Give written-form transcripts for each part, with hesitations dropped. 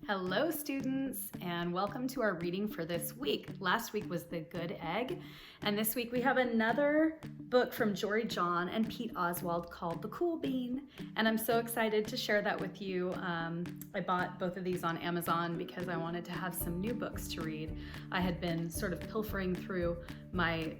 Hello students, and welcome to our reading for this week. Last week was The Good Egg, and this week we have another book from Jory John and Pete Oswald called The Cool Bean, and I'm so excited to share that with you. I bought both of these on Amazon because I wanted to have some new books to read. I had been sort of pilfering through my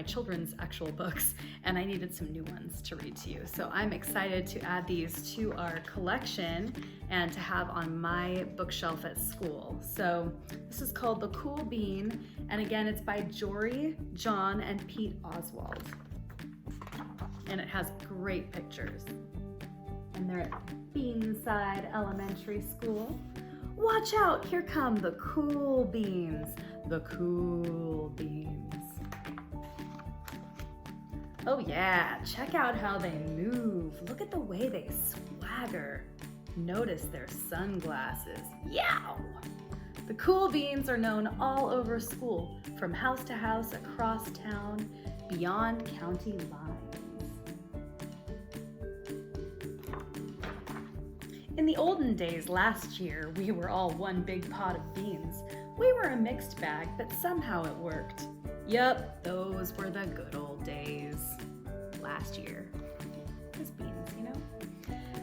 children's actual books, and I needed some new ones to read to you. So I'm excited to add these to our collection and to have on my bookshelf at school. So this is called The Cool Bean, and again, it's by Jory John and Pete Oswald. And it has great pictures. And they're at Beanside Elementary School. Watch out, here come the cool beans. The cool beans. Oh yeah, check out how they move. Look at the way they swagger. Notice their sunglasses. Yow! The cool beans are known all over school, from house to house, across town, beyond county lines. In the olden days last year, we were all one big pot of beans. We were a mixed bag, but somehow it worked. Yup, those were the good old days. Last year. Those beans, you know?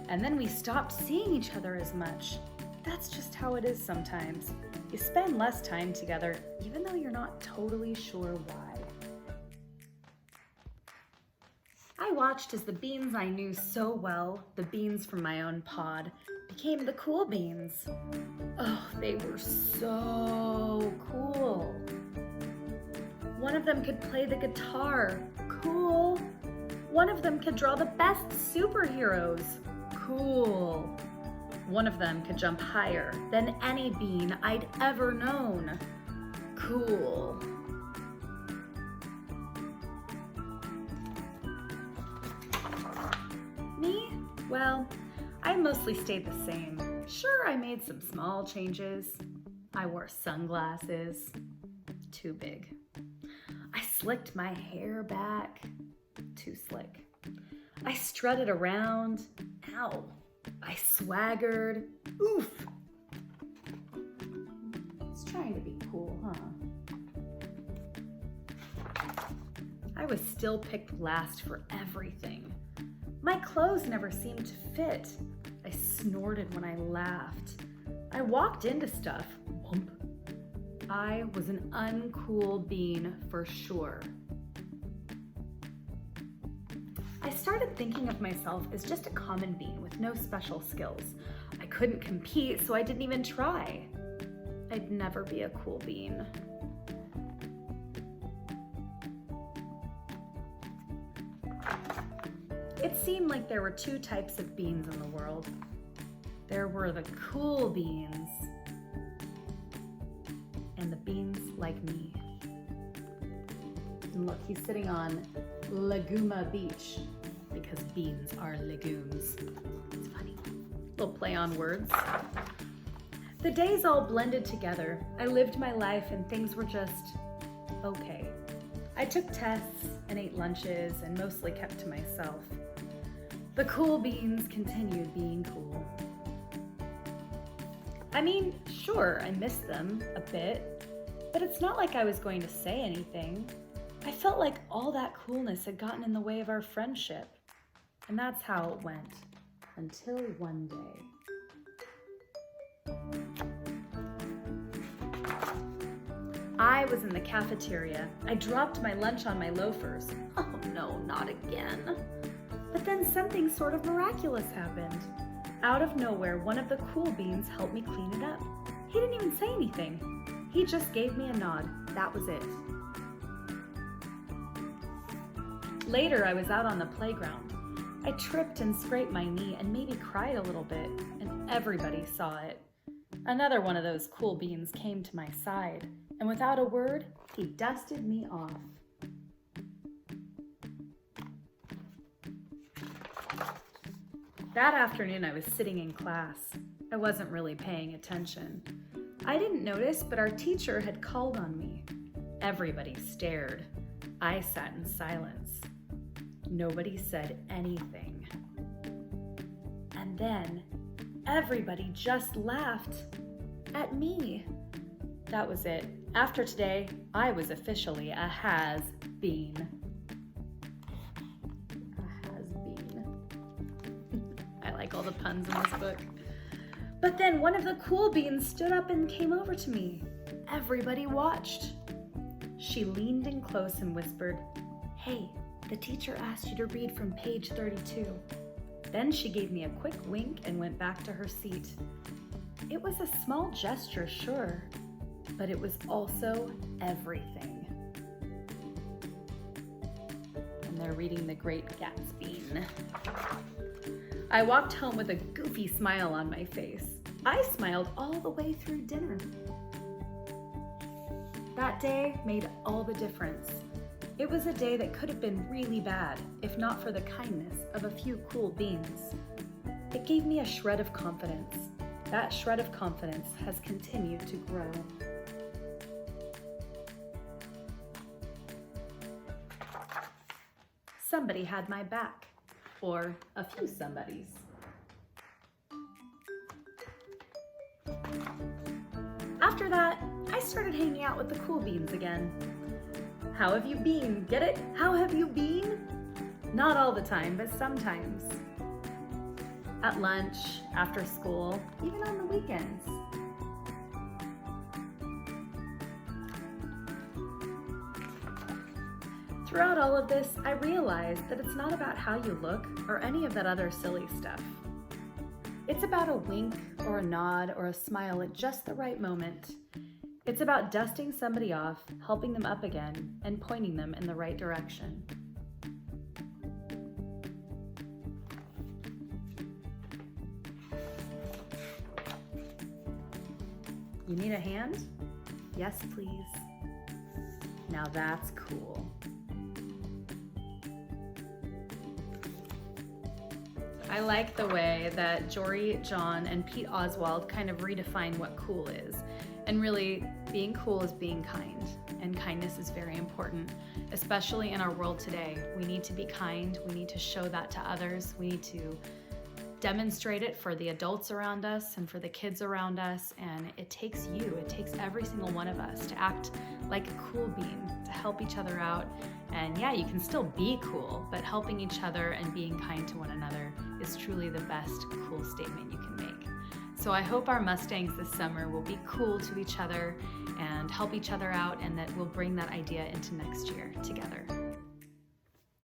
And then we stopped seeing each other as much. That's just how it is sometimes. You spend less time together, even though you're not totally sure why. I watched as the beans I knew so well, the beans from my own pod, became the cool beans. Oh, they were so cool. One of them could play the guitar. Cool. One of them could draw the best superheroes. Cool. One of them could jump higher than any bean I'd ever known. Cool. Me? Well, I mostly stayed the same. Sure, I made some small changes. I wore sunglasses. Too big. I slicked my hair back. Too slick. I strutted around. Ow. I swaggered. Oof. It's trying to be cool, huh? I was still picked last for everything. My clothes never seemed to fit. I snorted when I laughed. I walked into stuff. Whoomp. I was an uncool bean for sure. I started thinking of myself as just a common bean with no special skills. I couldn't compete, so I didn't even try. I'd never be a cool bean. It seemed like there were two types of beans in the world. There were the cool beans and the beans like me. And look, he's sitting on Laguma Beach because beans are legumes. It's funny. Little play on words. The days all blended together. I lived my life and things were just okay. I took tests and ate lunches and mostly kept to myself. The cool beans continued being cool. I mean, sure, I missed them a bit, but it's not like I was going to say anything. I felt like all that coolness had gotten in the way of our friendship. And that's how it went, until one day. I was in the cafeteria. I dropped my lunch on my loafers. Oh no, not again. But then something sort of miraculous happened. Out of nowhere, one of the cool beans helped me clean it up. He didn't even say anything. He just gave me a nod. That was it. Later, I was out on the playground. I tripped and scraped my knee and maybe cried a little bit, and everybody saw it. Another one of those cool beans came to my side, and without a word, he dusted me off. That afternoon, I was sitting in class. I wasn't really paying attention. I didn't notice, but our teacher had called on me. Everybody stared. I sat in silence. Nobody said anything. And then everybody just laughed. at me. That was it. After today, I was officially a has-been. A has-been. I like all the puns in this book. But then one of the cool beans stood up and came over to me. Everybody watched. She leaned in close and whispered, "Hey, the teacher asked you to read from page 32. Then she gave me a quick wink and went back to her seat. It was a small gesture, sure, but it was also everything." And they're reading The Great Gatsby. I walked home with a goofy smile on my face. I smiled all the way through dinner. That day made all the difference. It was a day that could have been really bad if not for the kindness of a few cool beans. It gave me a shred of confidence. That shred of confidence has continued to grow. Somebody had my back, or a few somebodies. After that, I started hanging out with the cool beans again. How have you been? Get it? How have you been? Not all the time, but sometimes. At lunch, after school, even on the weekends. Throughout all of this, I realized that it's not about how you look or any of that other silly stuff. It's about a wink or a nod or a smile at just the right moment. It's about dusting somebody off, helping them up again, and pointing them in the right direction. You need a hand? Yes, please. Now that's cool. I like the way that Jory John and Pete Oswald kind of redefine what cool is. And really, being cool is being kind, and kindness is very important, especially in our world today. We need to be kind, we need to show that to others, we need to demonstrate it for the adults around us and for the kids around us, and it takes every single one of us to act like a cool bean, to help each other out. And yeah, you can still be cool, but helping each other and being kind to one another is truly the best cool statement you can make. So I hope our Mustangs this summer will be cool to each other and help each other out, and that we'll bring that idea into next year together.